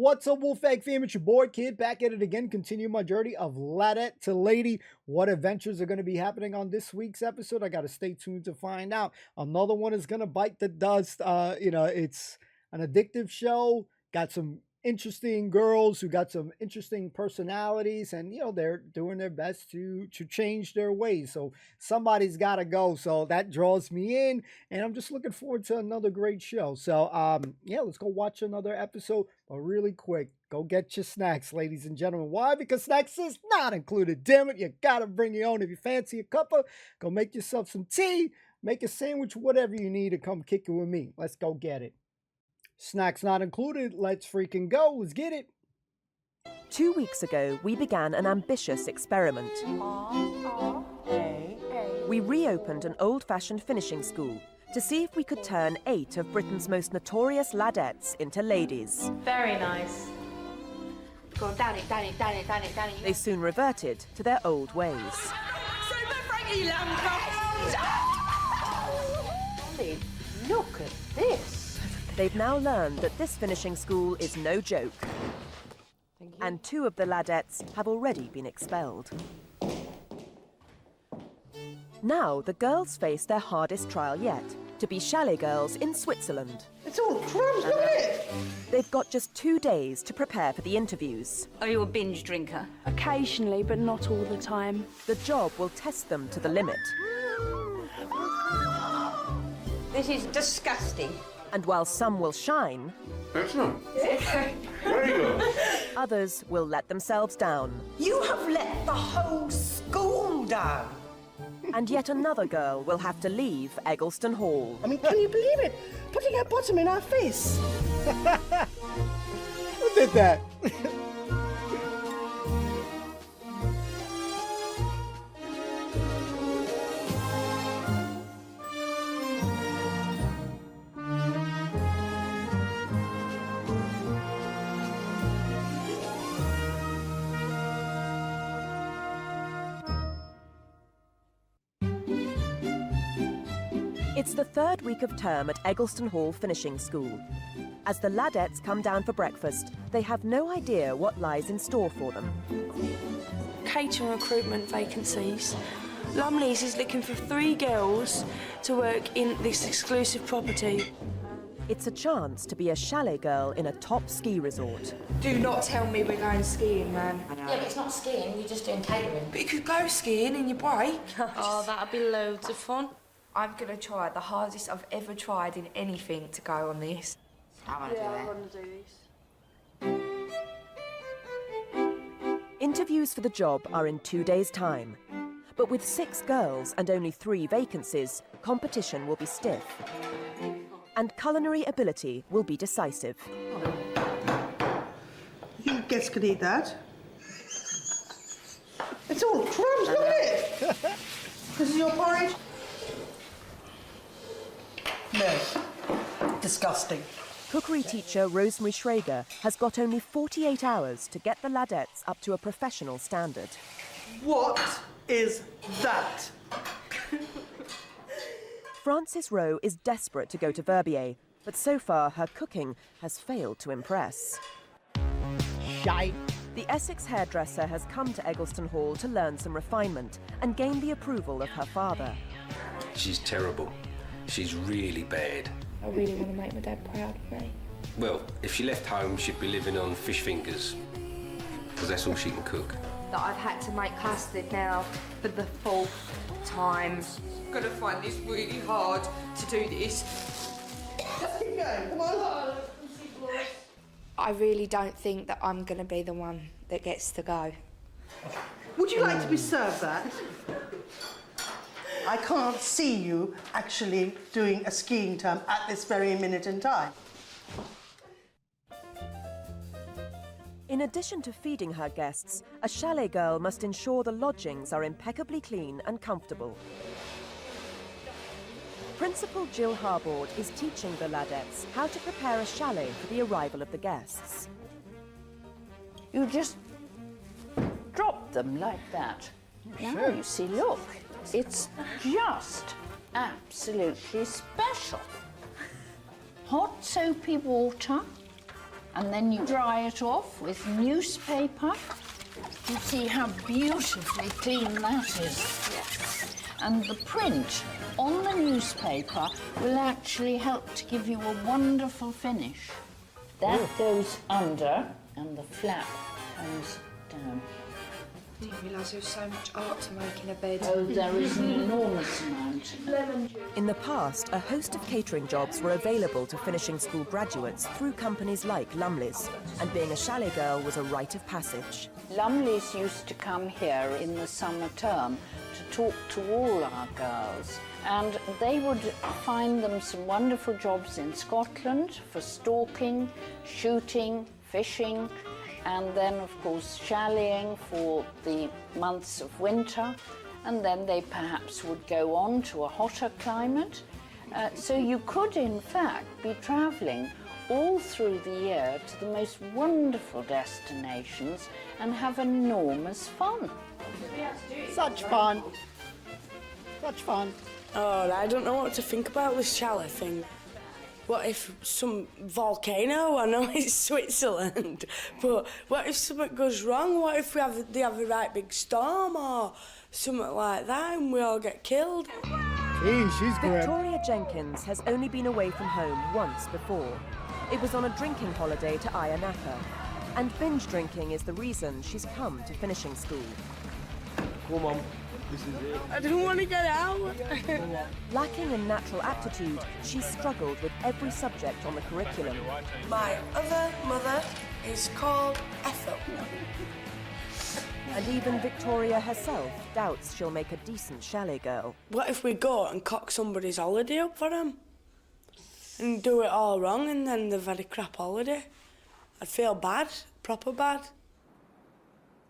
What's up, Wolfag fam? It's your boy Kid back at it again. Continue my journey of Ladette to Lady. What adventures are going to be happening on this week's episode? I got to stay tuned to find out. Another one is going to bite the dust. It's an addictive show. Got some interesting girls who got some interesting personalities, and they're doing their best to change their ways. So somebody's got to go. So that draws me in, and I'm just looking forward to another great show. So let's go watch another episode. But really quick, go get your snacks, ladies and gentlemen. Why? Because snacks is not included. Damn it, you gotta bring your own. If you fancy a cuppa, go make yourself some tea, make a sandwich, whatever you need to come kick it with me. Let's go get it. Snacks not included. Let's freaking go. Let's get it. 2 weeks ago, we began an ambitious experiment. We reopened an old-fashioned finishing school to see if we could turn 8 of Britain's most notorious ladettes into ladies. Very nice. Go on, down it, down it, down it, down it, down it. They soon reverted to their old ways. Super Frankie Lampard! Look at this. They've now learned that this finishing school is no joke. And 2 of the ladettes have already been expelled. Now the girls face their hardest trial yet, to be chalet girls in Switzerland. It's all crumbs, look at it! They've got just 2 days to prepare for the interviews. Are you a binge drinker? Occasionally, but not all the time. The job will test them to the limit. This is disgusting. And while some will shine, Excellent. Very good. others will let themselves down. You have let the whole school down. And yet another girl will have to leave Eggleston Hall. I mean, can you believe it? Putting her bottom in our face. Who did that? It's the 3rd week of term at Eggleston Hall Finishing School. As the ladettes come down for breakfast, they have no idea what lies in store for them. Catering recruitment vacancies. Lumley's is looking for 3 girls to work in this exclusive property. It's a chance to be a chalet girl in a top ski resort. Do not tell me we're going skiing, man. Yeah, but it's not skiing, you're just doing catering. But you could go skiing in your break. Oh, that'd be loads of fun. I'm going to try the hardest I've ever tried in anything to go on this. I want to I do want to do this. Interviews for the job are in 2 days' time. But with 6 girls and only 3 vacancies, competition will be stiff. And culinary ability will be decisive. You guess could eat that. It's all crumbs, look at it! This is your porridge? No. Disgusting. Cookery teacher Rosemary Schrager has got only 48 hours to get the ladettes up to a professional standard. What is that? Frances Rowe is desperate to go to Verbier, but so far her cooking has failed to impress. Shite. The Essex hairdresser has come to Eggleston Hall to learn some refinement and gain the approval of her father. She's terrible. She's really bad. I really want to make my dad proud of me. Well, if she left home, she'd be living on fish fingers, because that's all she can cook. That I've had to make custard now for the 4th time. I'm going to find this really hard to do this. Come on. I really don't think that I'm going to be the one that gets to go. Would you like to be served that? I can't see you actually doing a skiing term at this very minute in time. In addition to feeding her guests, a chalet girl must ensure the lodgings are impeccably clean and comfortable. Principal Jill Harbord is teaching the ladettes how to prepare a chalet for the arrival of the guests. You just drop them like that. Now Sure. you see, look, it's just absolutely special. Hot soapy water And then you dry it off with newspaper. You see how beautifully clean that is. Yes. And the print on the newspaper will actually help to give you a wonderful finish. That goes under and the flap comes down. I didn't realise there was so much art to making a bed. Oh, there is an enormous amount. In the past, a host of catering jobs were available to finishing school graduates through companies like Lumley's, and being a chalet girl was a rite of passage. Lumley's used to come here in the summer term to talk to all our girls, and they would find them some wonderful jobs in Scotland for stalking, shooting, fishing, and then, of course, chaletting for the months of winter, and then they perhaps would go on to a hotter climate. So you could, in fact, be travelling all through the year to the most wonderful destinations and have enormous fun. Such fun. Such fun. Oh, I don't know what to think about this chalet thing. What if some volcano? I know it's Switzerland, but what if something goes wrong? What if they have a right big storm or something like that and we all get killed? Gee, she's good. Victoria Jenkins has only been away from home once before. It was on a drinking holiday to Ayia, and binge drinking is the reason she's come to finishing school. Come on, this is it. I don't want to get out. Lacking in natural aptitude, she struggled with every subject on the curriculum. My other mother is called Ethel. And even Victoria herself doubts she'll make a decent chalet girl. What if we go and cock somebody's holiday up for them? And do it all wrong and then they've had a crap holiday? I'd feel bad, proper bad.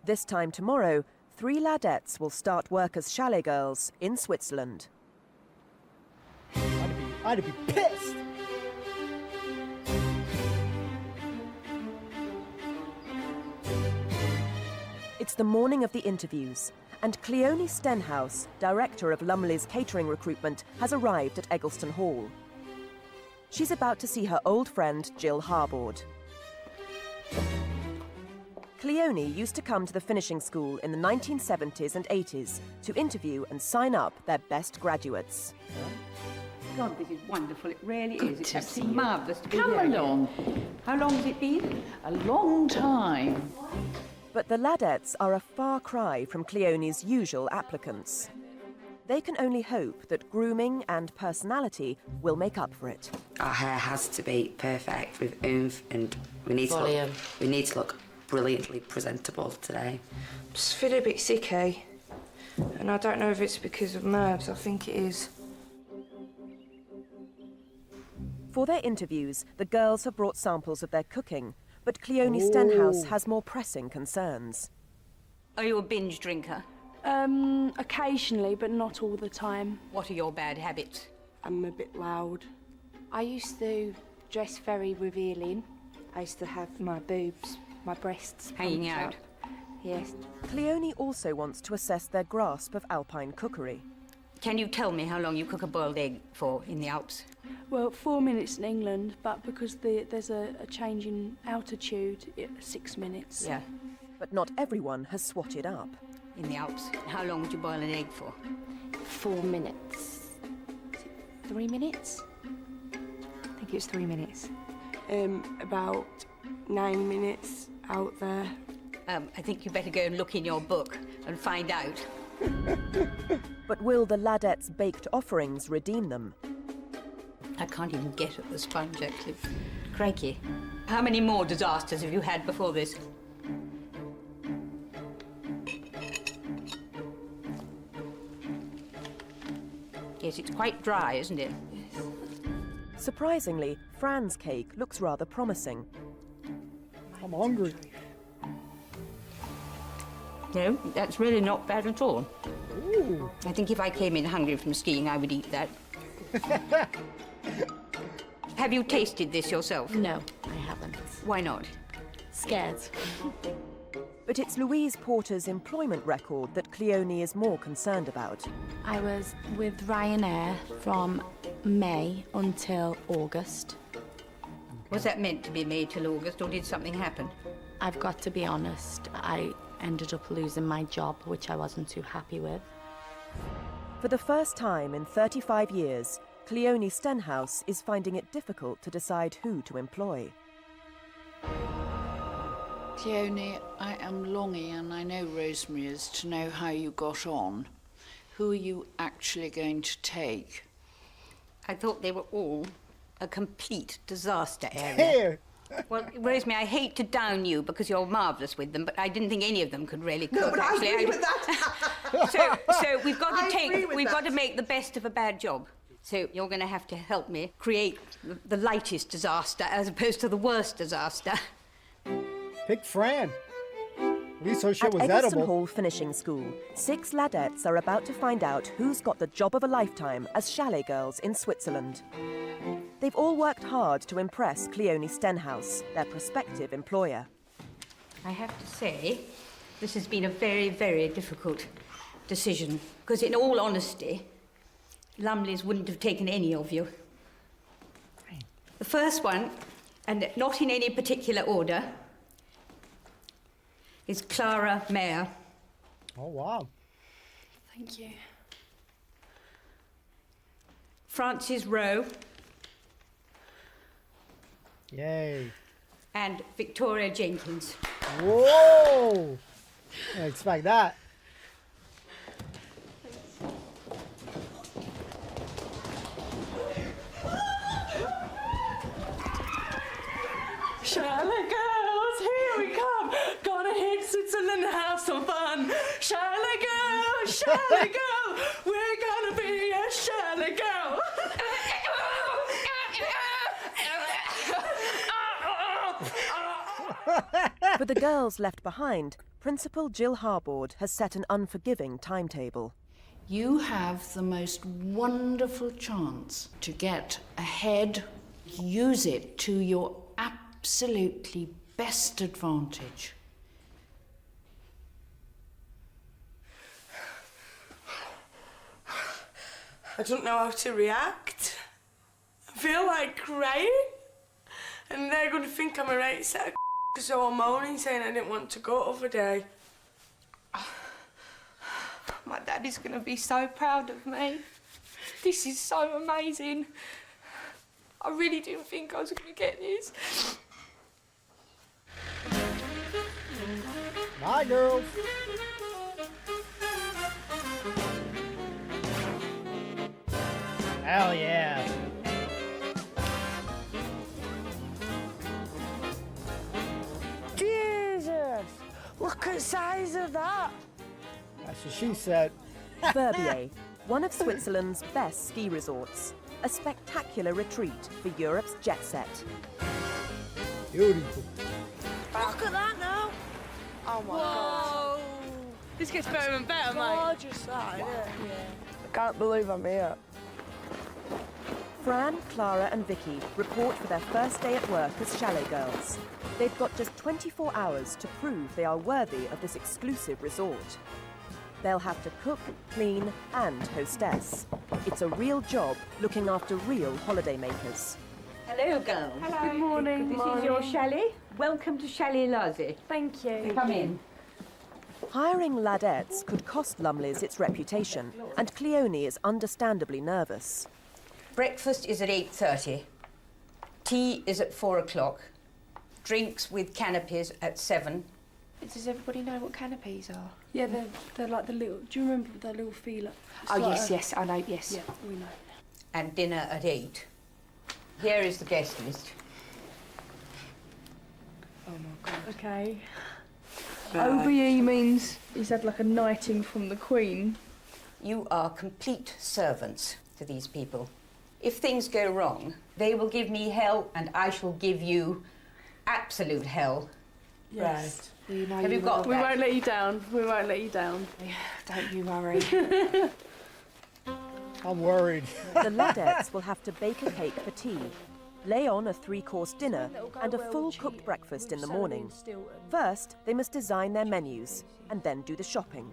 This time tomorrow, 3 Ladettes will start work as chalet girls in Switzerland. I'd be pissed. It's the morning of the interviews, and Cleone Stenhouse, director of Lumley's catering recruitment, has arrived at Eggleston Hall. She's about to see her old friend Jill Harbord. Cleone used to come to the finishing school in the 1970s and 80s to interview and sign up their best graduates. God, this is wonderful. It really is. It's absolutely marvellous to be Come here. along. How long has it been? A long time. But the Ladettes are a far cry from Cleone's usual applicants. They can only hope that grooming and personality will make up for it. Our hair has to be perfect with oomph, and we need to look brilliantly presentable today. Just feel a bit sick, eh? And I don't know if it's because of nerves. I think it is. For their interviews, the girls have brought samples of their cooking, but Cleone Stenhouse has more pressing concerns. Are you a binge drinker? Occasionally, but not all the time. What are your bad habits? I'm a bit loud. I used to dress very revealing. I used to have my boobs, my breasts Hanging pumped out. up. Yes. Cleone also wants to assess their grasp of alpine cookery. Can you tell me how long you cook a boiled egg for in the Alps? Well, 4 minutes in England, but because there's a change in altitude, 6 minutes. Yeah. But not everyone has swatted up. In the Alps. How long would you boil an egg for? 4 minutes. Is it 3 minutes? I think it's 3 minutes. About 9 minutes out there. I think you better go and look in your book and find out. But will the Ladettes' baked offerings redeem them? I can't even get at the sponge, actually. Crikey. How many more disasters have you had before this? Yes, it's quite dry, isn't it? Surprisingly, Fran's cake looks rather promising. I'm hungry. No, that's really not bad at all. Ooh. I think if I came in hungry from skiing, I would eat that. Have you tasted this yourself? No, I haven't. Why not? Scared. But it's Louise Porter's employment record that Cleone is more concerned about. I was with Ryanair from May until August. Was that meant to be made till August, or did something happen? I've got to be honest. I ended up losing my job, which I wasn't too happy with. For the first time in 35 years, Cleone Stenhouse is finding it difficult to decide who to employ. Cleone, I am longing, and I know Rosemary is, to know how you got on. Who are you actually going to take? I thought they were all a complete disaster area. Here. Well, Rosemary, I hate to down you because you're marvellous with them, but I didn't think any of them could really cook. No, but actually. I agree with that. So we've got to we've got to make the best of a bad job. So you're going to have to help me create the lightest disaster as opposed to the worst disaster. Pick Fran. At least her shit At was Eggleston edible. Hall Finishing School, 6 Ladettes are about to find out who's got the job of a lifetime as chalet girls in Switzerland. They've all worked hard to impress Cleone Stenhouse, their prospective employer. I have to say, this has been a very, very difficult decision, because in all honesty, Lumley's wouldn't have taken any of you. The first one, and not in any particular order, is Clara Mayer. Oh, wow. Thank you. Frances Rowe. Yay. And Victoria Jenkins. Whoa! I didn't expect that. Chalet girls, here we come. Gonna hit Switzerland and have some fun. Chalet girl, we're gonna be a chalet girl. For the girls left behind, Principal Jill Harbord has set an unforgiving timetable. You have the most wonderful chance to get ahead. Use it to your absolutely best advantage. I don't know how to react. I feel like crying. And they're going to think I'm a right set of so I'm moaning saying I didn't want to go other day. My daddy's gonna be so proud of me. This is so amazing. I really didn't think I was gonna get this. Bye, girls. Hell yeah. Jesus! Look at the size of that! That's what she said. Verbier, one of Switzerland's best ski resorts. A spectacular retreat for Europe's jet set. Beautiful. Look at that now! Oh my god. This gets better and better, mate. Gorgeous, that, isn't it? Yeah. I can't believe I'm here. Fran, Clara and Vicky report for their first day at work as chalet girls. They've got just 24 hours to prove they are worthy of this exclusive resort. They'll have to cook, clean and hostess. It's a real job looking after real holidaymakers. Hello, girls. Hello. Good morning. This is your chalet. Welcome to Chalet Lazy. Thank you. Come in. Hiring Ladettes could cost Lumley's its reputation, and Cleone is understandably nervous. Breakfast is at 8:30. Tea is at 4 o'clock. Drinks with canopies at 7. Does everybody know what canopies are? Yeah, they're like the little. Do you remember the little feeler? Oh, yes, I know, yes. Yeah, we know. And dinner at 8. Here is the guest list. Oh my god. Okay. OBE means he's had like a knighting from the Queen. You are complete servants to these people. If things go wrong, they will give me hell and I shall give you absolute hell. Yes. You know Have you got We that? won't let you down. We won't let you down. Don't you worry. I'm worried. The Ladettes will have to bake a cake for tea, lay on a 3-course dinner and a full cooked breakfast in the morning. First, they must design their menus and then do the shopping.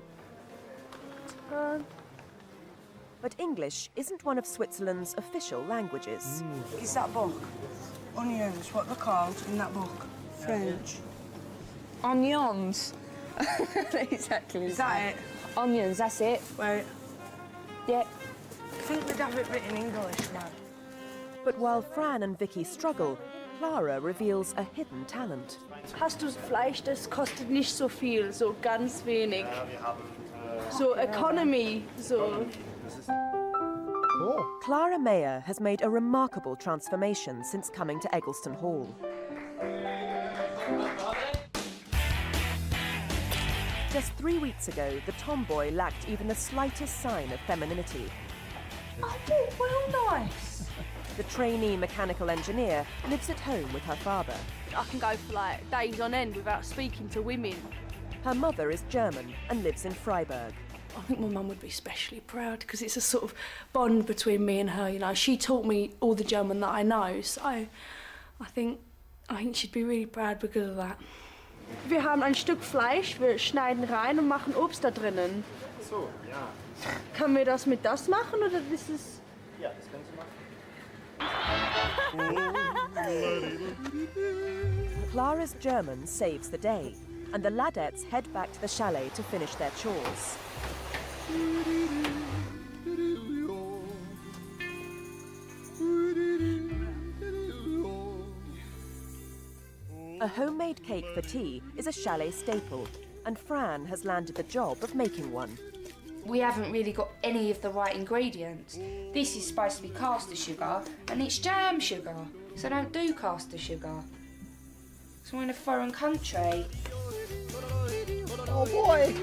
But English isn't one of Switzerland's official languages. Is that book? Onions, what they're called in that book? French. Onions. Exactly. Is that it? Onions, that's it. Wait. Yeah. I think they'd have it written in English, man. But while Fran and Vicky struggle, Clara reveals a hidden talent. Hast du Fleisch, das kostet nicht so viel, so ganz wenig. So economy, so. Cool. Clara Mayer has made a remarkable transformation since coming to Eggleston Hall. Just 3 weeks ago, the tomboy lacked even the slightest sign of femininity. Oh, well, nice. The trainee mechanical engineer lives at home with her father. I can go for like days on end without speaking to women. Her mother is German and lives in Freiburg. I think my mum would be especially proud because it's a sort of bond between me and her, you know. She taught me all the German that I know, so I think she'd be really proud because of that. Wir haben ein Stück Fleisch, wir schneiden rein und machen Obst da drinnen. So, ja. Können wir das mit das machen oder das ist... Ja, das kannst du machen. Clara's German saves the day, and the Ladettes head back to the chalet to finish their chores. A homemade cake for tea is a chalet staple, and Fran has landed the job of making one. We haven't really got any of the right ingredients. This is supposed to be caster sugar, and it's jam sugar, so don't do caster sugar. So we're in a foreign country. Oh boy!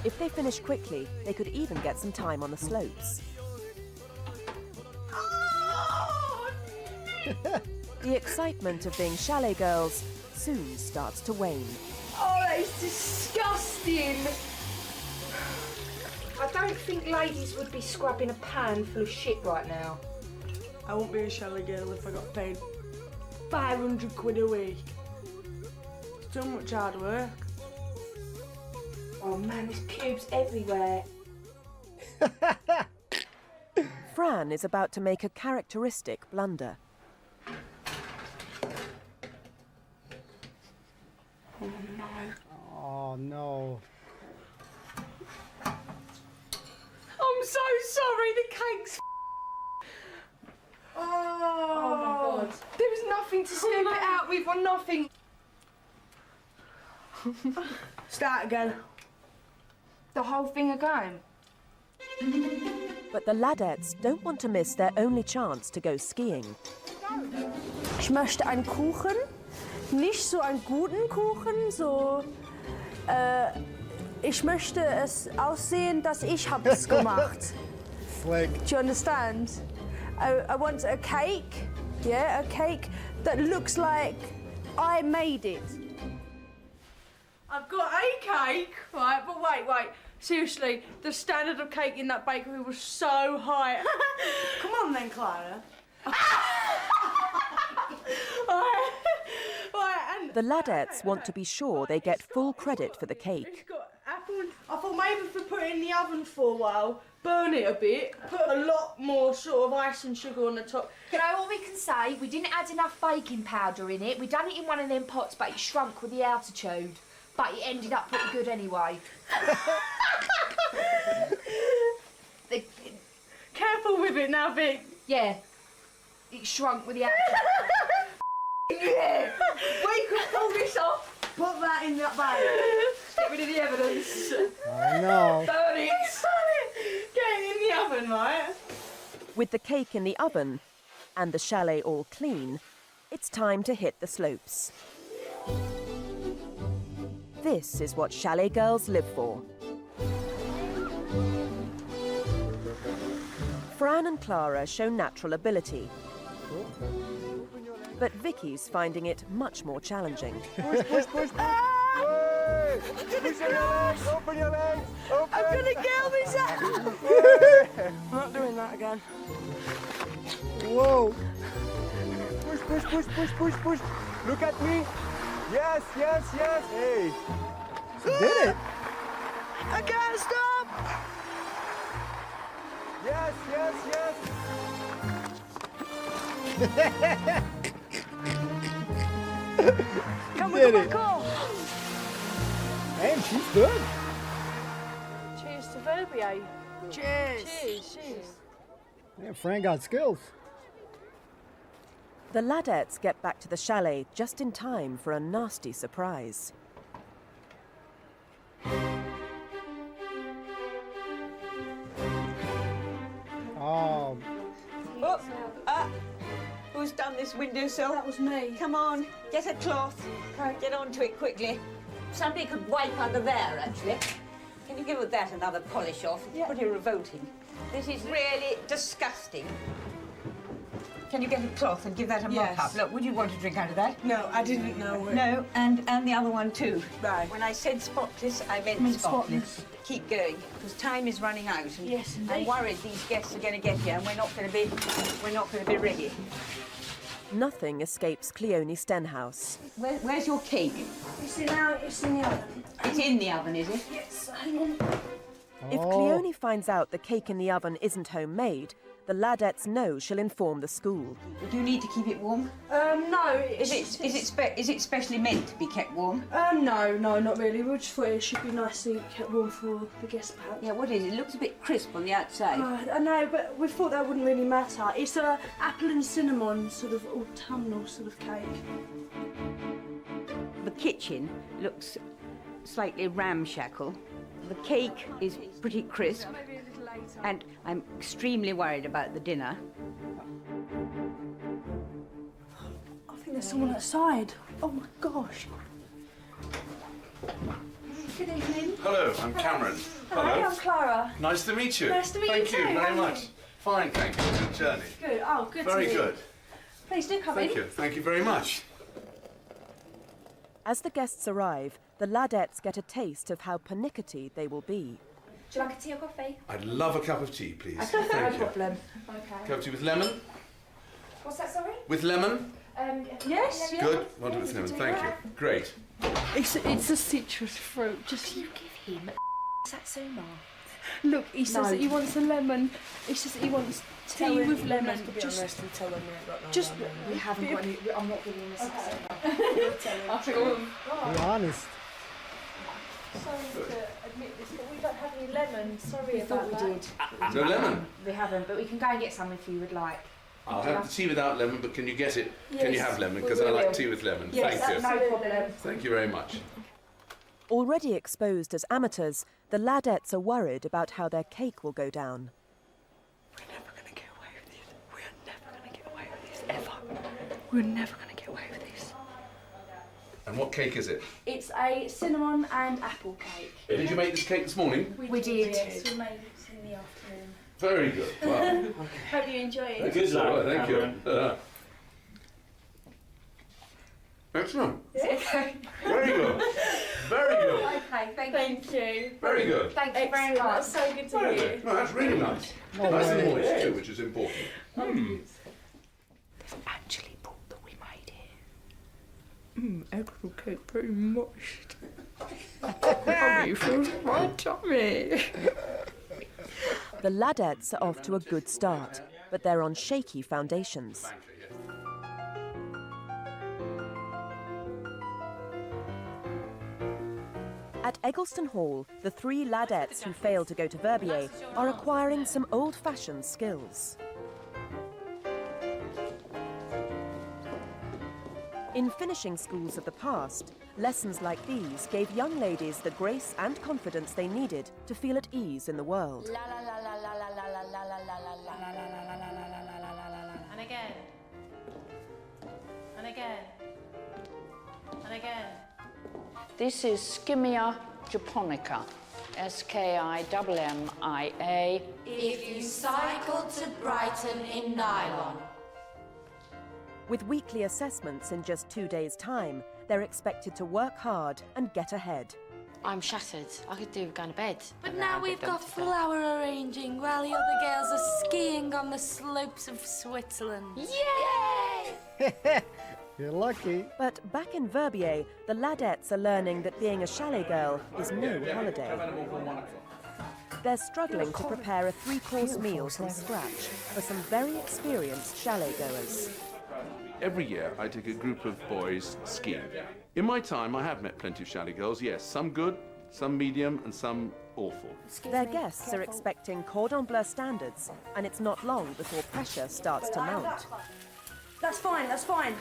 If they finish quickly, they could even get some time on the slopes. The excitement of being chalet girls soon starts to wane. Oh, that is disgusting. I don't think ladies would be scrubbing a pan full of shit right now. I won't be a chalet girl if I got paid 500 quid a week. It's too much hard work. Oh man, there's pubes everywhere. Fran is about to make a characteristic blunder. Oh no. Oh no. I'm so sorry, the cake's Oh my god. There was nothing to scoop it out with or nothing. Start again. The whole thing again? But the Ladettes don't want to miss their only chance to go skiing. Ich möchte einen Kuchen, nicht so einen guten Kuchen, so... ich möchte es aussehen, dass ich habe es gemacht. Slick. Do you understand? I want a cake, yeah, a cake that looks like I made it. I've got a cake, right, but wait. Seriously, the standard of cake in that bakery was so high. Come on then, Clara. The Ladettes want to be sure they get full credit for the cake. It's got apple. I thought maybe if we put it in the oven for a while, burn it a bit, put a lot more sort of ice and sugar on the top. You know what we can say? We didn't add enough baking powder in it. We done it in one of them pots, but it shrunk with the altitude. But it ended up pretty good anyway. Careful with it now, Vic. Yeah, it shrunk with the altitude. Yeah! We could pull this off. Put that in that bag. Get rid of the evidence. I know. Burn it. Get it in the oven, right? With the cake in the oven and the chalet all clean, it's time to hit the slopes. This is what chalet girls live for. Fran and Clara show natural ability. But Vicky's finding it much more challenging. Push. Push your legs, open your legs, open. I'm gonna kill myself. I'm not doing that again. Whoa. Push. Look at me. Yes, yes, yes. Hey. She did it. I can't stop. Yes, yes, yes. Come did with it. my call. Damn, she's good. Cheers to Verbier. Cheers. Cheers. Cheers. Yeah, Fran got skills. The Ladettes get back to the chalet just in time for a nasty surprise. Oh, Who's done this windowsill? That was me. Come on, get a cloth. Get onto it quickly. Somebody could wipe under there, actually. Can you give that another polish off? It's pretty revolting. This is really disgusting. Can you get a cloth and give that a mop up? Look, would you want to drink out of that? No, I didn't know it. No, and the other one too. Right. When I said spotless, I meant spotless. Keep going, because time is running out. And Yes, indeed. I'm worried these guests are going to get here, and we're not going to be ready. Nothing escapes Cleone Stenhouse. Where's your cake? It's in the oven. It's in the oven, is it? Yes, hang on. If Cleone finds out the cake in the oven isn't homemade, the Ladettes know she'll inform the school. Do you need to keep it warm? No. Is it specially meant to be kept warm? No, not really. We just thought it should be nicely kept warm for the guests, perhaps. Yeah, what is it? It looks a bit crisp on the outside. I know, but we thought that wouldn't really matter. It's a apple and cinnamon sort of autumnal sort of cake. The kitchen looks slightly ramshackle. The cake is pretty crisp. And I'm extremely worried about the dinner. I think there's someone outside. Oh my gosh. Good evening. Hello, I'm Cameron. Hi, I'm Clara. Nice to meet you. Nice to meet Thank you you too. very How are much. you? Fine, thank you. Good journey. Good. Oh, good Very to meet good. Please do come in. Thank you. Thank you very much. As the guests arrive, the Ladettes get a taste of how pernickety they will be. Do you like a tea or coffee? I'd love a cup of tea, please. No Thank you. problem. Okay. Cup of tea with lemon? What's that, sorry? With lemon? Yes. Yeah. Good. Want it with lemon. Thank you. Great. It's a citrus fruit. Just you give him Satsuma. look. He says that he wants a lemon. He says that he wants tea with lemon. Just and tell them we ain't got no Just lemon. We haven't got any. I'm not giving him a Satsuma. be honest. Sorry to admit this, but we don't have any lemon. Sorry We about thought we that. did. No lemon? We haven't, but we can go and get some if you would like. I'll have the tea without lemon, but can you get it? Can you Yes, have lemon? we Because I will. like tea with lemon. Yes, Thank you. no problem. Thank you very much. Already exposed as amateurs, the Ladettes are worried about how their cake will go down. We're never going to get away with this. We are never going to get away with this, ever. We're never going to get away with this. And what cake is it? It's a cinnamon and apple cake. Did you make this cake this morning? We did. Yes, we made it in the afternoon. Very good. Wow. Hope you enjoy it. Good luck. Thank you. Excellent. Okay. Very good. Very good. Okay, thank you. Very good. Thank you very much. That's so good to Very hear. good. No, that's really nice. No Nice and way. moist too, which is important. They've actually put that we made it. Excellent cake, pretty moist. Tummy feels my tummy. The Ladettes are off to a good start, but they're on shaky foundations. At Eggleston Hall, the three Ladettes who failed to go to Verbier are acquiring some old-fashioned skills. In finishing schools of the past, lessons like these gave young ladies the grace and confidence they needed to feel at ease in the world. And again. And again. And again. This is Skimmia japonica, Skimmia. If you cycle to Brighton in nylon. With weekly assessments in just 2 days' time, they're expected to work hard and get ahead. I'm shattered. I could do with going to bed. But now we've got flower arranging while the other girls are skiing on the slopes of Switzerland. Yay! You're lucky. But back in Verbier, the Ladettes are learning that being a chalet girl is no holiday. They're struggling to prepare a 3-course meal from scratch for some very experienced chalet goers. Every year I take a group of boys skiing. In my time, I have met plenty of chalet girls, yes. Some good, some medium, and some awful. Their guests are expecting cordon bleu standards, and it's not long before pressure starts to mount. That's fine, that's fine.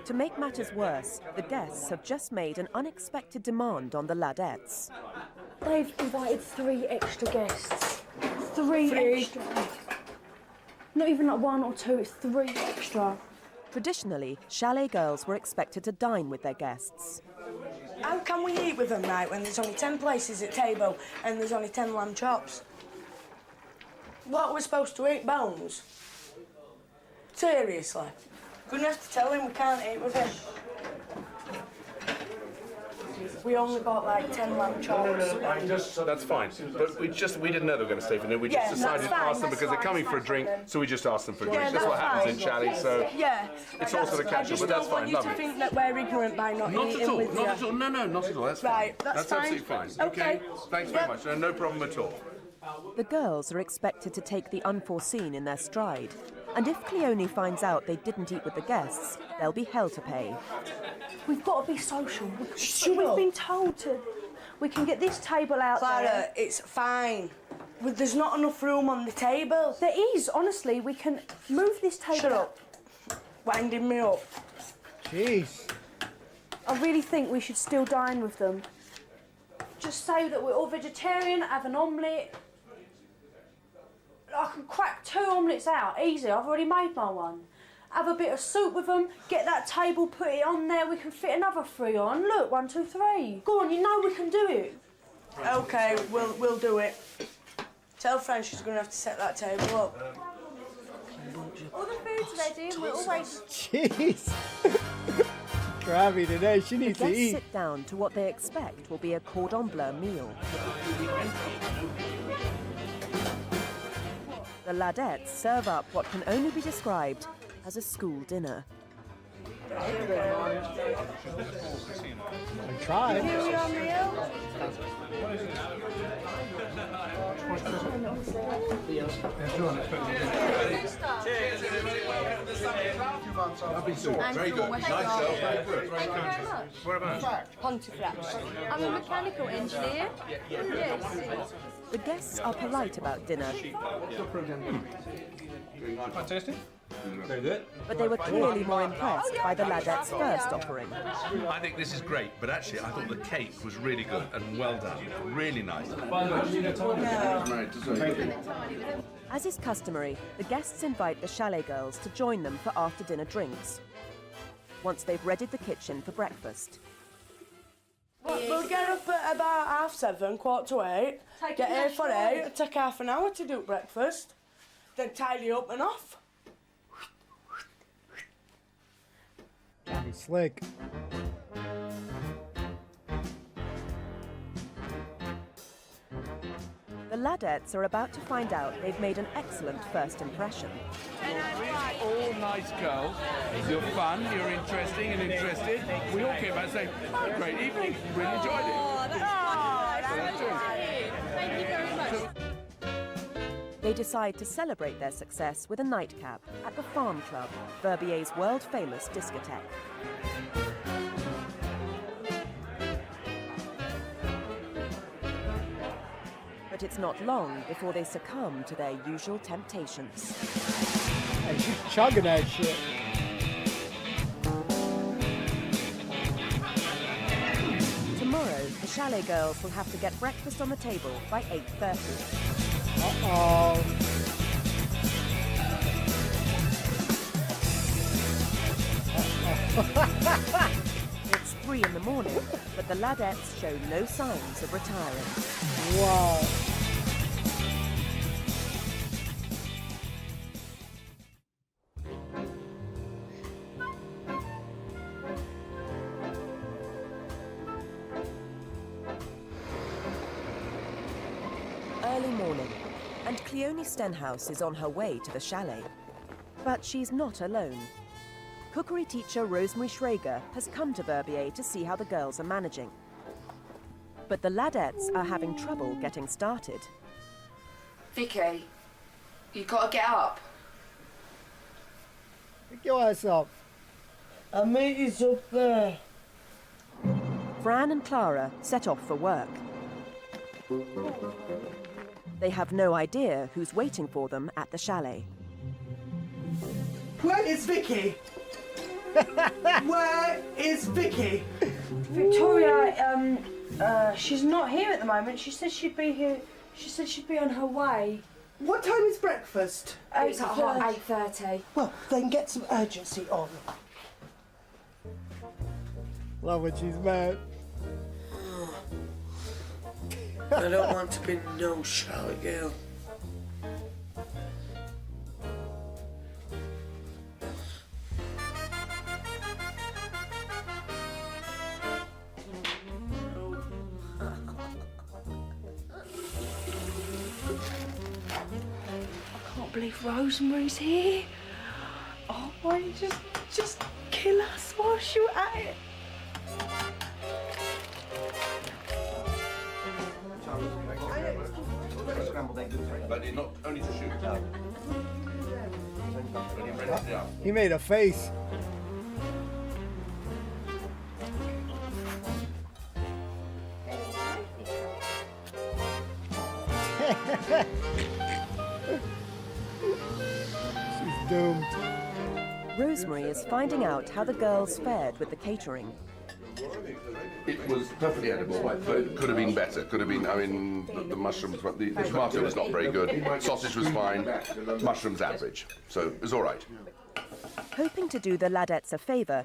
To make matters worse, the guests have just made an unexpected demand on the Ladettes. They've invited 3 extra guests. 3 extra. Not even like 1 or 2, it's 3 extra. Traditionally, chalet girls were expected to dine with their guests. How can we eat with them, right, when there's only 10 places at table and there's only 10 lamb chops? What, we're supposed to eat bones? Seriously? We're going to have to tell him we can't eat with him. We only got like 10 lamb chops. That's fine. But we didn't know they were going to stay for dinner. We just decided to ask them because they're coming for a drink, so we just asked them for a drink. That's what happens in chalet, so it's also the catch-up, but that's fine. I just don't want you to think that we're ignorant by not eating with you. Not at all. No, not at all. That's fine. Right, that's fine. Absolutely fine. Okay. Thanks very much. No problem at all. The girls are expected to take the unforeseen in their stride. And if Cleone finds out they didn't eat with the guests, there'll be hell to pay. We've got to be social. We've been told to. We can get this table out Clara, there. it's fine. There's not enough room on the table. There is, honestly. We can move this table. Shut up. Winding me up. Jeez. I really think we should still dine with them. Just say that we're all vegetarian, have an omelette. I can crack 2 omelettes out, easy. I've already made my one. Have a bit of soup with them, get that table, put it on there, we can fit another 3 on. Look, 1, 2, 3. Go on, you know we can do it. OK, we'll do it. Tell Fran she's going to have to set that table up. All the food's ready and we're always... Jeez. Crabby today, she needs the to guests eat. sit down to what they expect will be a cordon bleu meal. The Ladettes serve up what can only be described as a school dinner. I tried. Very good. Nice girl. Very good. Thank you very much. Whereabouts? Pontefract. I'm a mechanical engineer. Yes. The guests are polite about dinner, Fantastic. Very good. but they were clearly more impressed by the Ladette's first offering. I think this is great, but actually I thought the cake was really good and well done. Really nice. As is customary, the guests invite the chalet girls to join them for after-dinner drinks, once they've readied the kitchen for breakfast. We'll get up at about 7:30, 7:45, get here for 8, take half an hour to do breakfast, then tidy up and off. That'd be slick. The Ladettes are about to find out they've made an excellent first impression. All nice girls. You're fun, you're interesting and interested. We all came back saying, oh, great evening, really enjoyed it. Thank you very much. They decide to celebrate their success with a nightcap at the Farm Club, Verbier's world-famous discotheque. But it's not long before they succumb to their usual temptations. Hey, she's chugging that shit. Tomorrow, the chalet girls will have to get breakfast on the table by 8:30. Uh-oh. It's 3 in the morning, but the Ladettes show no signs of retiring. Wow. Early morning, and Cleone Stenhouse is on her way to the chalet. But she's not alone. Cookery teacher Rosemary Schrager has come to Verbier to see how the girls are managing. But the Ladettes are having trouble getting started. Vicky, you got to get up. Pick your ass up. Our mate is up there. Fran and Clara set off for work. They have no idea who's waiting for them at the chalet. Where is Vicky? Where is Vicky? Victoria, she's not here at the moment. She said she'd be here. She said she'd be on her way. What time is breakfast? It's at 8:30. Well, then get some urgency on. Love when she's mad. I don't want to be no shy girl. I can't believe Rosemary's here. Oh, why don't you just kill us while you're at it? But not only to shoot. He made a face. She's doomed. Rosemary is finding out how the girls fared with the catering. It was perfectly edible, but it could have been better. Could have been, I mean, the mushrooms, the tomato was not very good. Sausage was fine. Mushrooms average. So it was all right. Hoping to do the Ladettes a favour,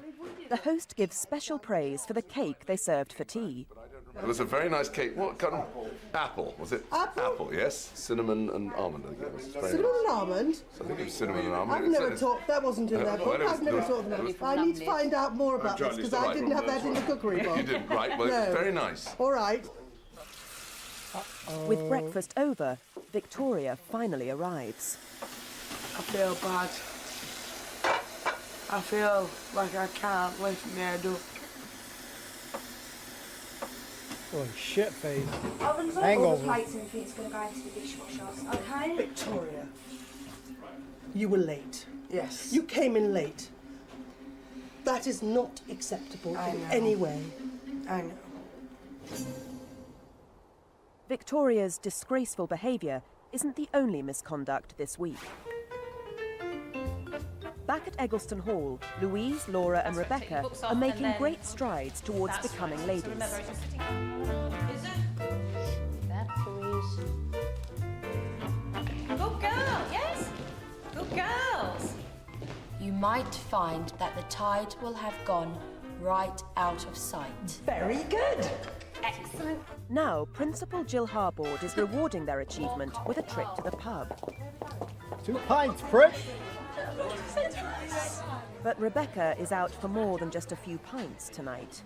the host gives special praise for the cake they served for tea. It was a very nice cake. What kind of apple was it? Apple, yes. Cinnamon and almond. I think it was. Very Cinnamon nice. and almond? I think it was cinnamon and almond. I've never taught, that wasn't in their book. well, I've never taught them that. I need to find out more about this because I didn't have that in the cookery book. You didn't, right? Well, No. it was very nice. All right. With breakfast over, Victoria finally arrives. I feel bad. I feel like I can't lift my head up. Oh, shit face. All the Hangover. plates and everything's going to go into the dishwasher, okay? Victoria, you were late. Yes. You came in late. That is not acceptable in any way. I know. Victoria's disgraceful behaviour isn't the only misconduct this week. Back at Eggleston Hall, Louise, Laura and Rebecca are making great strides towards becoming ladies. That, Louise. Good girl, yes? Good girls. You might find that the tide will have gone right out of sight. Very good. Excellent. Now, Principal Jill Harbord is rewarding their achievement with a trip to the pub. 2 pints, prick. But Rebecca is out for more than just a few pints tonight.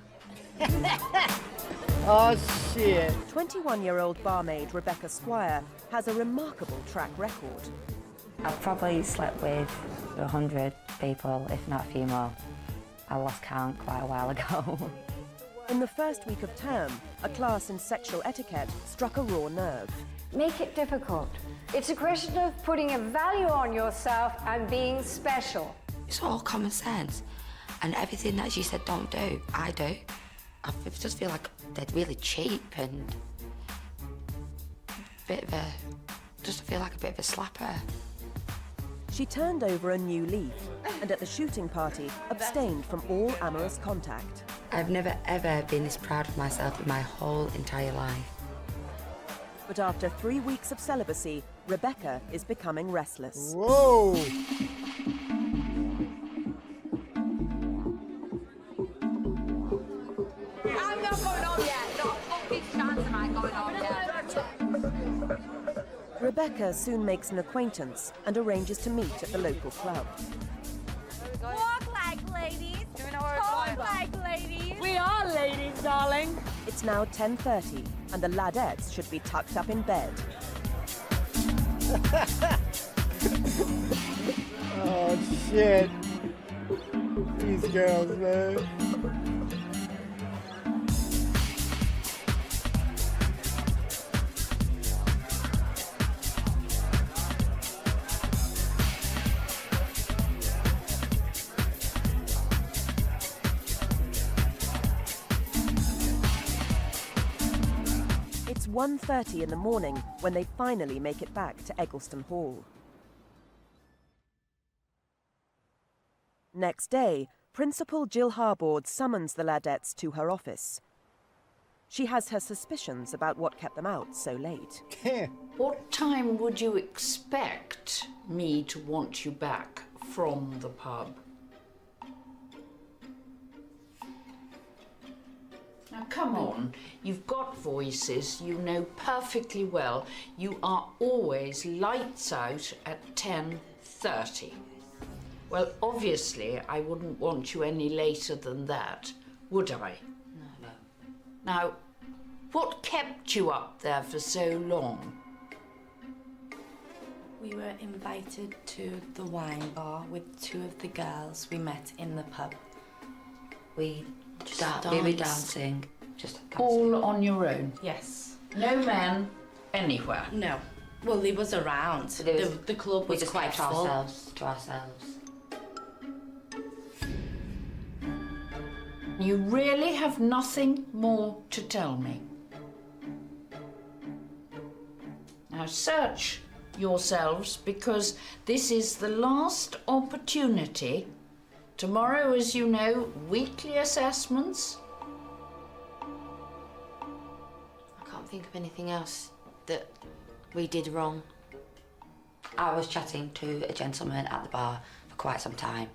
Oh, shit. 21-year-old barmaid Rebecca Squire has a remarkable track record. I've probably slept with 100 people, if not a few more. I lost count quite a while ago. In the first week of term, a class in sexual etiquette struck a raw nerve. Make it difficult. It's a question of putting a value on yourself and being special. It's all common sense. And everything that she said don't do, I do. I just feel like they're really cheap and just feel like a bit of a slapper. She turned over a new leaf and at the shooting party abstained from all amorous contact. I've never ever been this proud of myself in my whole entire life. But after 3 weeks of celibacy, Rebecca is becoming restless. Whoa! I'm not going on yet. Not a fucking chance am I going on yet. Rebecca soon makes an acquaintance and arranges to meet at the local club. Walk like ladies. Talk like ladies. We are ladies, darling. It's now 10:30 and the Ladettes should be tucked up in bed. Oh, shit. These girls, man. It's 1:30 in the morning when they finally make it back to Eggleston Hall. Next day, Principal Jill Harbord summons the Ladettes to her office. She has her suspicions about what kept them out so late. What time would you expect me to want you back from the pub? Now, come on. You've got voices. You know perfectly well you are always lights out at 10:30. Well, obviously, I wouldn't want you any later than that, would I? No. Now, what kept you up there for so long? We were invited to the wine bar with two of the girls we met in the pub. We were dancing. Just all on your own? Yes. No men anywhere? No. Well, he was around. The club was quite full. To ourselves. You really have nothing more to tell me? Now search yourselves, because this is the last opportunity. Tomorrow, as you know, weekly assessments. I can't think of anything else that we did wrong. I was chatting to a gentleman at the bar for quite some time.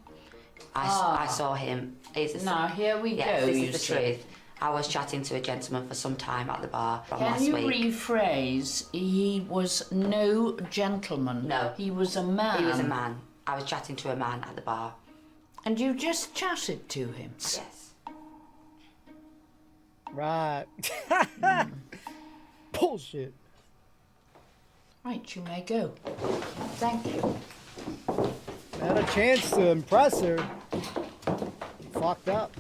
I saw him. Now, here we go, This you is the see. truth. I was chatting to a gentleman for some time at the bar from last Can you week. rephrase? He was no gentleman. No. He was a man. He was a man. I was chatting to a man at the bar. And you just chatted to him? Yes. Right. Bullshit. Right, you may go. Thank you. Had a chance to impress her. Fucked up.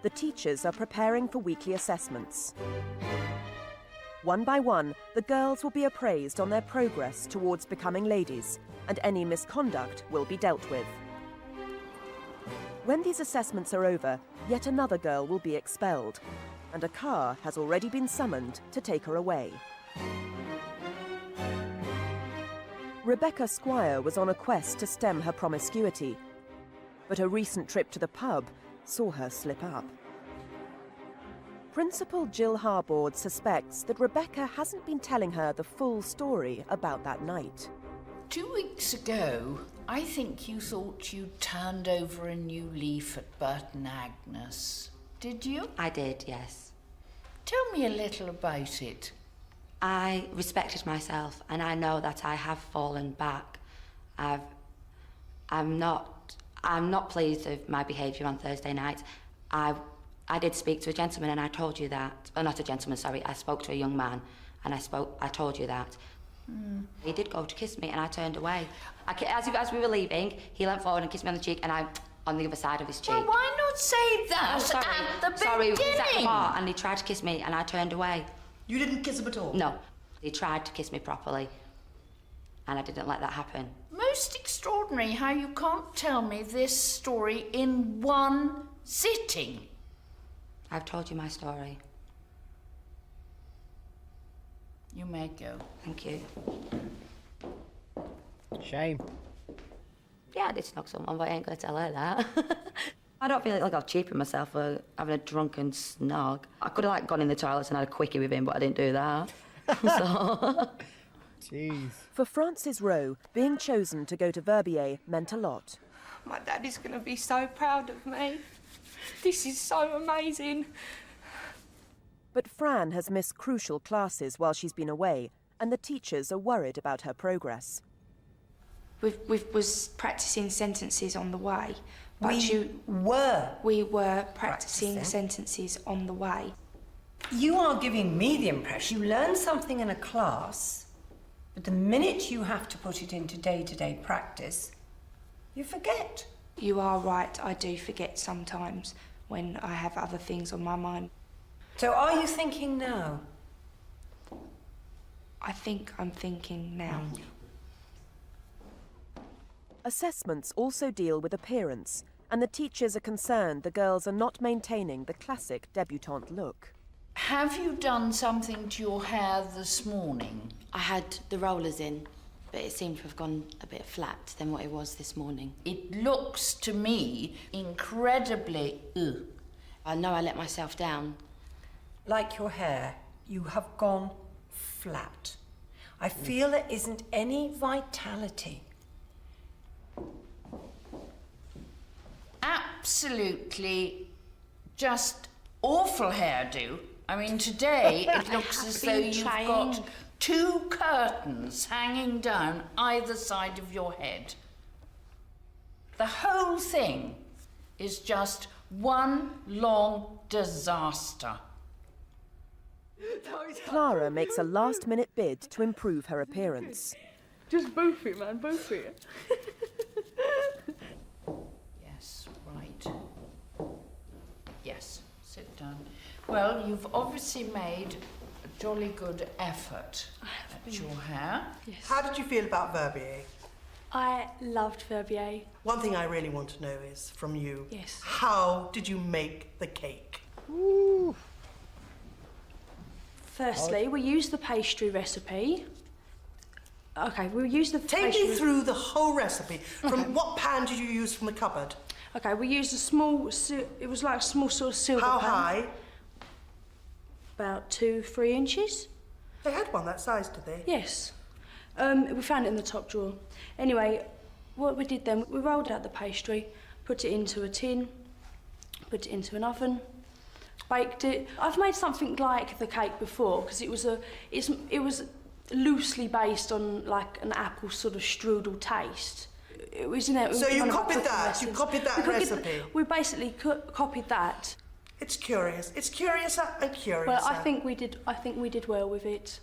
The teachers are preparing for weekly assessments. One by one, the girls will be appraised on their progress towards becoming ladies, and any misconduct will be dealt with. When these assessments are over, yet another girl will be expelled, and a car has already been summoned to take her away. Rebecca Squire was on a quest to stem her promiscuity, but a recent trip to the pub saw her slip up. Principal Jill Harbord suspects that Rebecca hasn't been telling her the full story about that night. 2 weeks ago, I think you thought you turned over a new leaf at Burton Agnes. Did you? I did, yes. Tell me a little about it. I respected myself, and I know that I have fallen back. I'm not pleased with my behaviour on Thursday night. I did speak to a gentleman, and I told you that. Well, not a gentleman, sorry. I spoke to a young man, and I told you that. He did go to kiss me, and I turned away. As we were leaving, he leant forward and kissed me on the cheek, and I on the other side of his cheek. Well, why not say that at the Sorry, beginning? he was at the bar, and he tried to kiss me, and I turned away. You didn't kiss him at all? No. He tried to kiss me properly, and I didn't let that happen. Most extraordinary how you can't tell me this story in one sitting. I've told you my story. You may go. Thank you. Shame. Yeah, I did snog someone, but I ain't gonna tell her that. I don't feel like I've cheapened myself for having a drunken snog. I could have gone in the toilets and had a quickie with him, but I didn't do that. So... Jeez. For Frances Rowe, being chosen to go to Verbier meant a lot. My daddy's going to be so proud of me. This is so amazing. But Fran has missed crucial classes while she's been away, and the teachers are worried about her progress. We was practising sentences on the way. But We were We were practising sentences on the way. You are giving me the impression you learn something in a class, but the minute you have to put it into day-to-day practice, you forget. You are right, I do forget sometimes when I have other things on my mind. So are you thinking now? I think I'm thinking now. Assessments also deal with appearance, and the teachers are concerned the girls are not maintaining the classic debutante look. Have you done something to your hair this morning? I had the rollers in, but it seemed to have gone a bit flat than what it was this morning. It looks to me incredibly I know I let myself down. Like your hair, you have gone flat. I feel there isn't any vitality. Absolutely just awful hairdo. I mean, today it looks as though you've got 2 curtains hanging down either side of your head. The whole thing is just one long disaster. Clara makes a last-minute bid to improve her appearance. Just boof it, man, boof it. Yes, right. Yes, sit down. Well, you've obviously made a jolly good effort at your hair. Yes. How did you feel about Verbier? I loved Verbier. One thing I really want to know is, from you, yes, how did you make the cake? Ooh. Firstly, we used the pastry recipe. Okay, we'll use the Take me through the whole recipe. From what pan did you use from the cupboard? Okay, we used a small, it was like a small sort of silver pan. How high? About 2-3 inches. They had one that size, did they? Yes. We found it in the top drawer. Anyway, what we did then, we rolled out the pastry, put it into a tin, put it into an oven, baked it. I've made something like the cake before because it was loosely based on like an apple sort of strudel taste. It was in it. So you copied that? You copied that recipe? We basically copied that. It's curious. It's curiouser and curiouser. Well, I think we did well with it.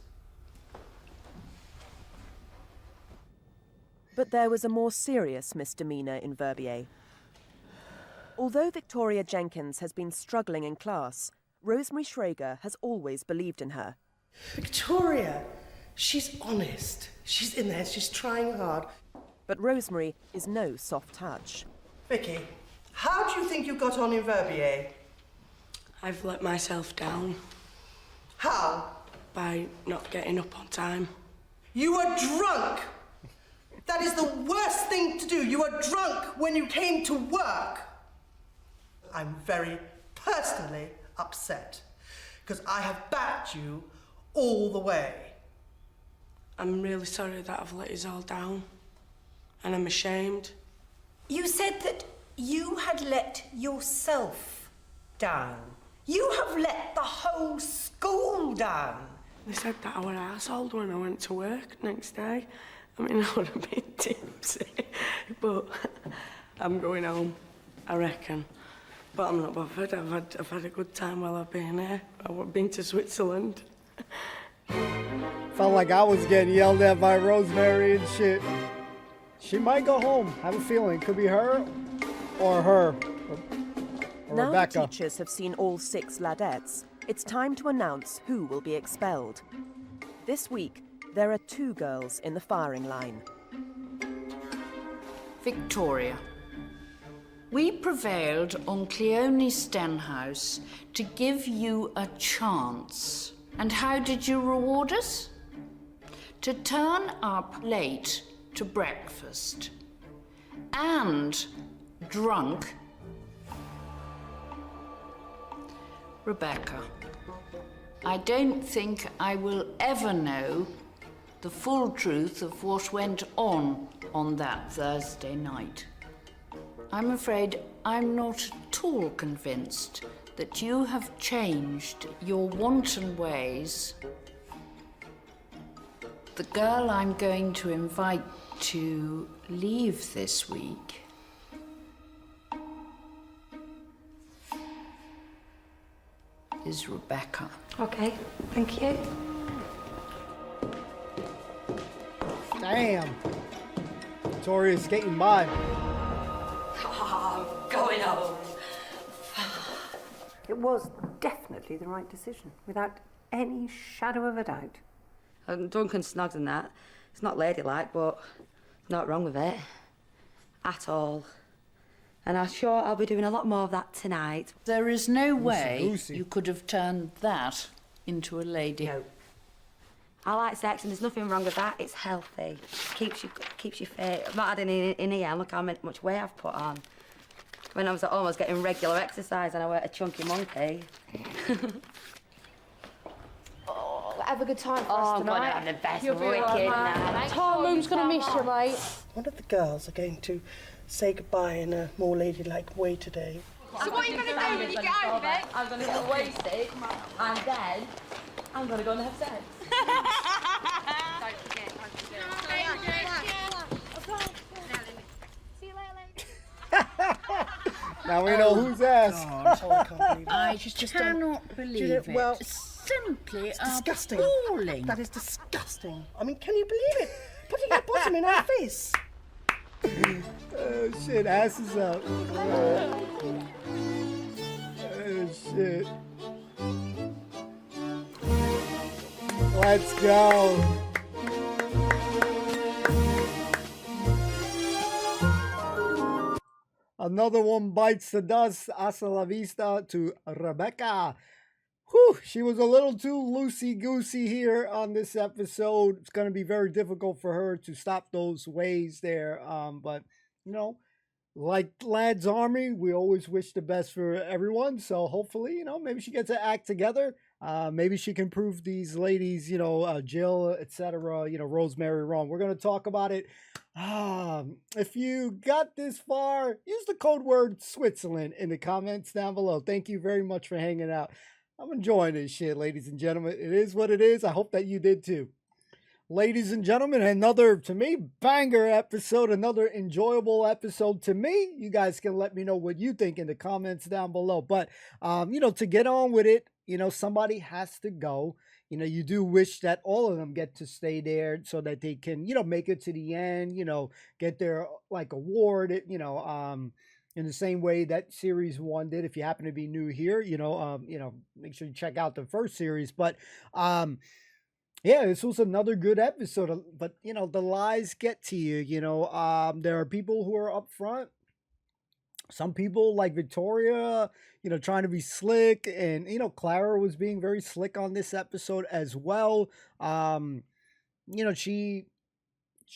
But there was a more serious misdemeanour in Verbier. Although Victoria Jenkins has been struggling in class, Rosemary Schrager has always believed in her. Victoria, she's honest. She's in there, she's trying hard. But Rosemary is no soft touch. Vicky, how do you think you got on in Verbier? I've let myself down. How? By not getting up on time. You were drunk! That is the worst thing to do. You were drunk when you came to work. I'm very personally upset because I have backed you all the way. I'm really sorry that I've let you all down, and I'm ashamed. You said that you had let yourself down. You have let the whole school down. They said that I was an arsehole when I went to work next day. I mean, I would have been tipsy, but I'm going home, I reckon. But I'm not bothered. I've had a good time while I've been here. I've been to Switzerland. Felt like I was getting yelled at by Rosemary and shit. She might go home. I have a feeling. Could be her or her. Or now Rebecca. The teachers have seen all 6 Ladettes, it's time to announce who will be expelled. This week, there are 2 girls in the firing line. Victoria, we prevailed on Cleone Stenhouse to give you a chance. And how did you reward us? To turn up late to breakfast and drunk. Rebecca, I don't think I will ever know the full truth of what went on that Thursday night. I'm afraid I'm not at all convinced that you have changed your wanton ways. The girl I'm going to invite to leave this week Mrs. Rebecca. Okay, thank you. Damn. Victoria's skating by. I'm going home. It was definitely the right decision, without any shadow of a doubt. Duncan snogs and that. It's not ladylike, but not wrong with it. At all. And I'm sure I'll be doing a lot more of that tonight. There is no way you could have turned that into a lady. No. I like sex, and there's nothing wrong with that. It's healthy. Keeps you fit. I've not had any in here. Look how much weight I've put on. When I was almost getting regular exercise and I weren't a chunky monkey. Have a good time for Oh, us I'm tonight. gonna have the best You'll be wicked all right, night. mate. Tom Room's gonna miss you, mate. One of the girls are going to say goodbye in a more ladylike way today. So what are you going to do when you get home, Beck? I'm going to get wasted, and then I'm going to go and have sex. Don't forget. See you later. Now we know who's ass. Oh, I'm sorry, I can't believe it. I just cannot believe it. Well, Simply it's disgusting. appalling. That is disgusting. I mean, can you believe it? Putting your bottom in our face. Oh shit, ass is up. Oh shit. Let's go. Another one bites the dust. Hasta la vista to Rebecca. Whew, she was a little too loosey-goosey here on this episode. It's going to be very difficult for her to stop those ways there. But, you know, like Lad's Army, we always wish the best for everyone. So hopefully, you know, maybe she gets to act together. Maybe she can prove these ladies, you know, Jill, etc., you know, Rosemary wrong. We're going to talk about it. If you got this far, use the code word Switzerland in the comments down below. Thank you very much for hanging out. I'm enjoying this shit, ladies and gentlemen. It is what it is. I hope that you did too. Ladies and gentlemen, another, to me, banger episode, another enjoyable episode to me. You guys can let me know what you think in the comments down below. But, you know, to get on with it, you know, somebody has to go. You know, you do wish that all of them get to stay there so that they can, you know, make it to the end, you know, get their, like, award, you know, in the same way that series 1 did. If you happen to be new here, you know, make sure you check out the first series. But yeah, this was another good episode. But you know, the lies get to you. You know, there are people who are up front. Some people like Victoria, you know, trying to be slick, and you know, Clara was being very slick on this episode as well. You know, she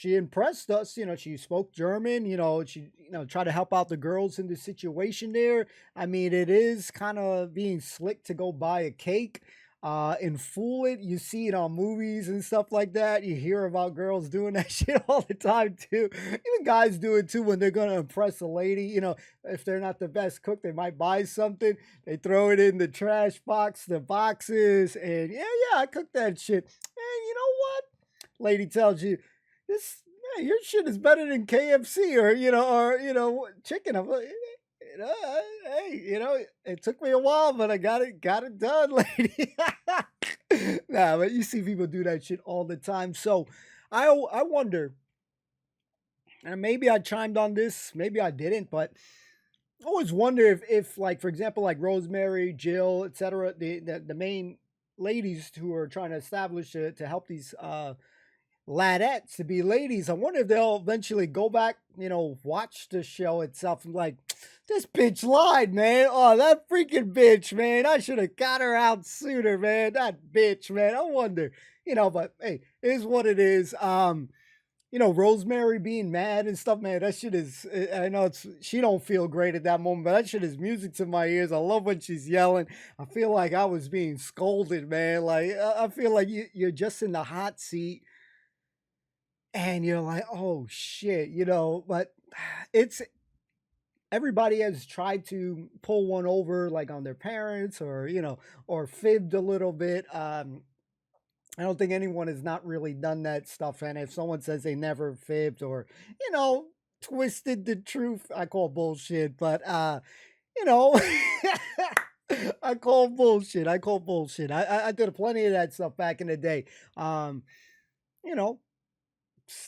impressed us. You know, she spoke German. You know, she, you know, tried to help out the girls in the situation there. I mean, it is kind of being slick to go buy a cake and fool it. You see it on movies and stuff like that. You hear about girls doing that shit all the time too. Even guys do it too when they're going to impress a lady. You know, if they're not the best cook, they might buy something. They throw it in the trash box, the boxes, and yeah, I cooked that shit. And you know what? Lady tells you, this, yeah, your shit is better than KFC or you know chicken. I'm like, you know, hey, you know, it took me a while, but I got it done, lady. Nah, but you see people do that shit all the time. So I wonder, and maybe I chimed on this, maybe I didn't, but I always wonder if like, for example, like Rosemary, Jill, etc., the main ladies who are trying to establish to help these ladettes to be ladies, I wonder if they'll eventually go back, you know, watch the show itself and like, this bitch lied, man. Oh, that freaking bitch, man. I should have got her out sooner, man. That bitch, man. I wonder, you know, but hey, it is what it is. You know, Rosemary being mad and stuff, man, that shit is, I know she don't feel great at that moment, but that shit is music to my ears. I love when she's yelling. I feel like I was being scolded, man. Like, I feel like you're just in the hot seat. And you're like, oh shit, you know, but it's, everybody has tried to pull one over like on their parents or, you know, or fibbed a little bit. I don't think anyone has not really done that stuff. And if someone says they never fibbed or, you know, twisted the truth, I call bullshit, but, you know, I call bullshit. I did plenty of that stuff back in the day. You know,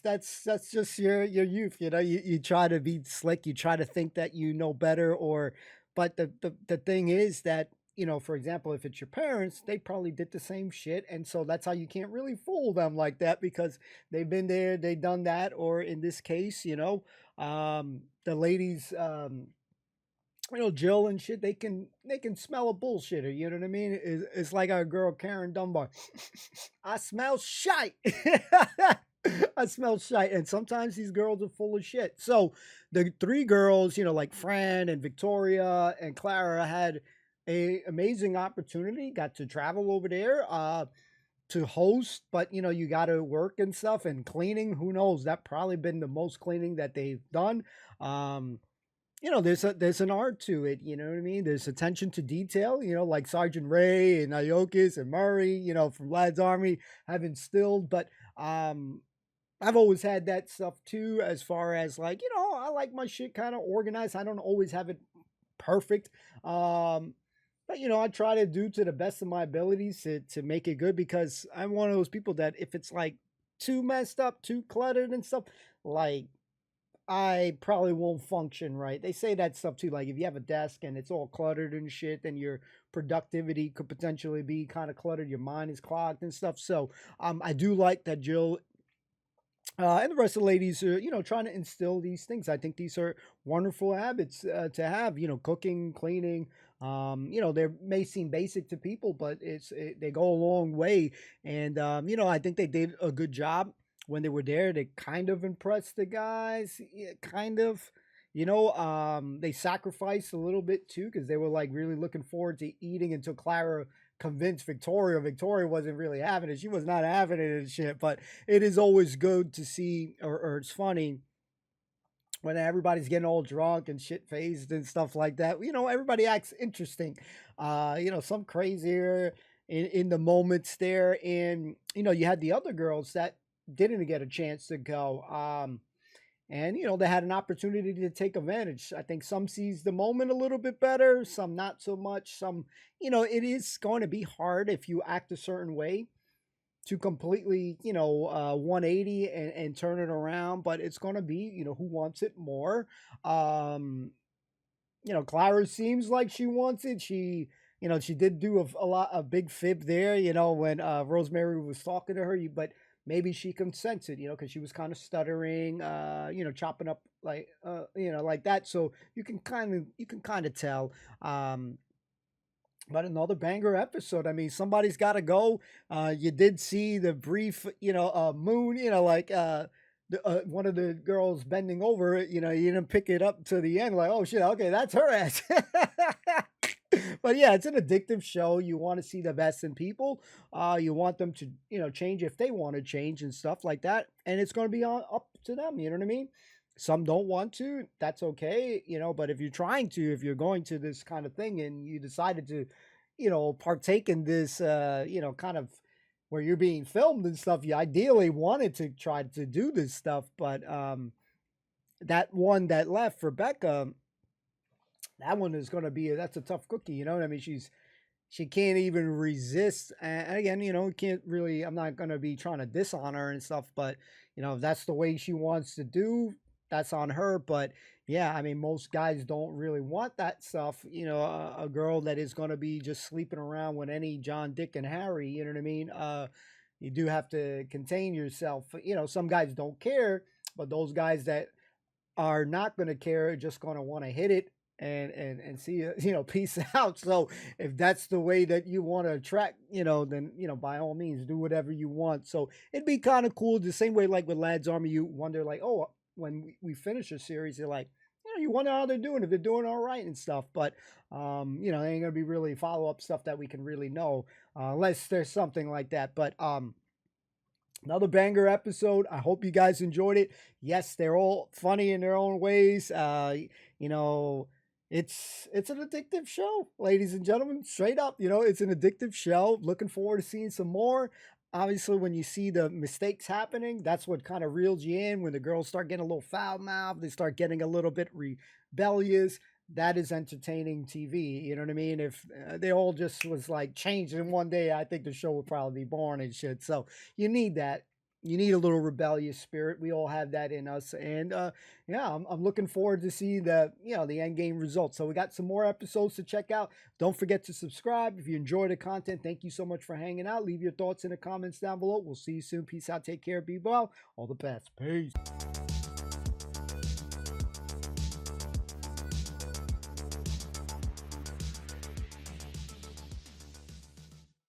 that's just your youth. You know, you try to be slick. You try to think that you know better. But the thing is that, you know, for example, if it's your parents, they probably did the same shit, and so that's how you can't really fool them like that, because they've been there, they've done that. Or in this case, you know, the ladies, you know, Jill and shit, they can smell a bullshitter. You know what I mean? It's like our girl Karen Dunbar. I smell shite. I smell shite. And sometimes these girls are full of shit. So the three girls, you know, like Fran and Victoria and Clara, had a amazing opportunity, got to travel over there to host, but you know, you got to work and stuff, and cleaning, who knows, that probably been the most cleaning that they've done. You know, there's an art to it, you know what I mean? There's attention to detail, you know, like Sergeant Ray and Iokis and Murray, you know, from Lad's Army have instilled. But I've always had that stuff too, as far as like, you know, I like my shit kind of organized. I don't always have it perfect. But, you know, I try to do to the best of my abilities to make it good, because I'm one of those people that if it's like too messed up, too cluttered and stuff, like I probably won't function right. They say that stuff too. Like if you have a desk and it's all cluttered and shit, then your productivity could potentially be kind of cluttered. Your mind is clogged and stuff. So I do like that Jill and the rest of the ladies are, you know, trying to instill these things. I think these are wonderful habits to have, you know, cooking, cleaning. You know, they may seem basic to people, but they go a long way. And, you know, I think they did a good job when they were there. They kind of impressed the guys, yeah, kind of. You know, they sacrificed a little bit too, because they were like really looking forward to eating until Clara convinced Victoria. Victoria wasn't really having it. She was not having it and shit. But it is always good to see, or it's funny when everybody's getting all drunk and shit faced and stuff like that. You know, everybody acts interesting. You know, some crazier in the moments there. And, you know, you had the other girls that didn't get a chance to go. And, you know, they had an opportunity to take advantage. I think some seized the moment a little bit better, some not so much. Some, you know, it is going to be hard if you act a certain way to completely, you know, 180 and turn it around. But it's going to be, you know, who wants it more. You know, Clara seems like she wants it. She, you know, she did do a big fib there, you know, when Rosemary was talking to her, but maybe she can sense it, you know, because she was kind of stuttering, you know, chopping up like, you know, like that. So you can kind of tell. But another banger episode. I mean, somebody's got to go. You did see the brief, you know, moon, you know, like one of the girls bending over it, you know, you didn't pick it up to the end. Like, oh shit, okay, that's her ass. But yeah, it's an addictive show. You want to see the best in people. You want them to, you know, change if they want to change and stuff like that. And it's going to be up to them. You know what I mean? Some don't want to. That's okay. You know, but if you're trying to, if you're going to this kind of thing and you decided to, you know, partake in this, you know, kind of where you're being filmed and stuff, you ideally wanted to try to do this stuff. But that one that left, Rebecca, that one is going to be, that's a tough cookie, you know what I mean? She can't even resist. And again, you know, can't really, I'm not going to be trying to dishonor her and stuff, but, you know, if that's the way she wants to do, that's on her. But yeah, I mean, most guys don't really want that stuff. You know, a girl that is going to be just sleeping around with any John, Dick, and Harry, you know what I mean? You do have to contain yourself. You know, some guys don't care, but those guys that are not going to care are just going to want to hit it and see, you know, peace out. So if that's the way that you want to attract, you know, then, you know, by all means, do whatever you want. So it'd be kind of cool. The same way, like with Lad's Army, you wonder, like, oh, when we finish a series, you're like, you know, you wonder how they're doing, if they're doing all right and stuff. But, you know, there ain't going to be really follow-up stuff that we can really know, unless there's something like that. But, another banger episode. I hope you guys enjoyed it. Yes, they're all funny in their own ways. You know, it's an addictive show, ladies and gentlemen. Straight up, you know, it's an addictive show. Looking forward to seeing some more. Obviously, when you see the mistakes happening, that's what kind of reels you in. When the girls start getting a little foul-mouthed, they start getting a little bit rebellious. that is entertaining TV. You know what I mean? If they all just was like changed in one day, I think the show would probably be boring and shit. So you need that. You need a little rebellious spirit. We all have that in us. And yeah, I'm looking forward to see the end game results. So we got some more episodes to check out. Don't forget to subscribe. If you enjoy the content, thank you so much for hanging out. Leave your thoughts in the comments down below. We'll see you soon. Peace out. Take care. Be well. All the best. Peace.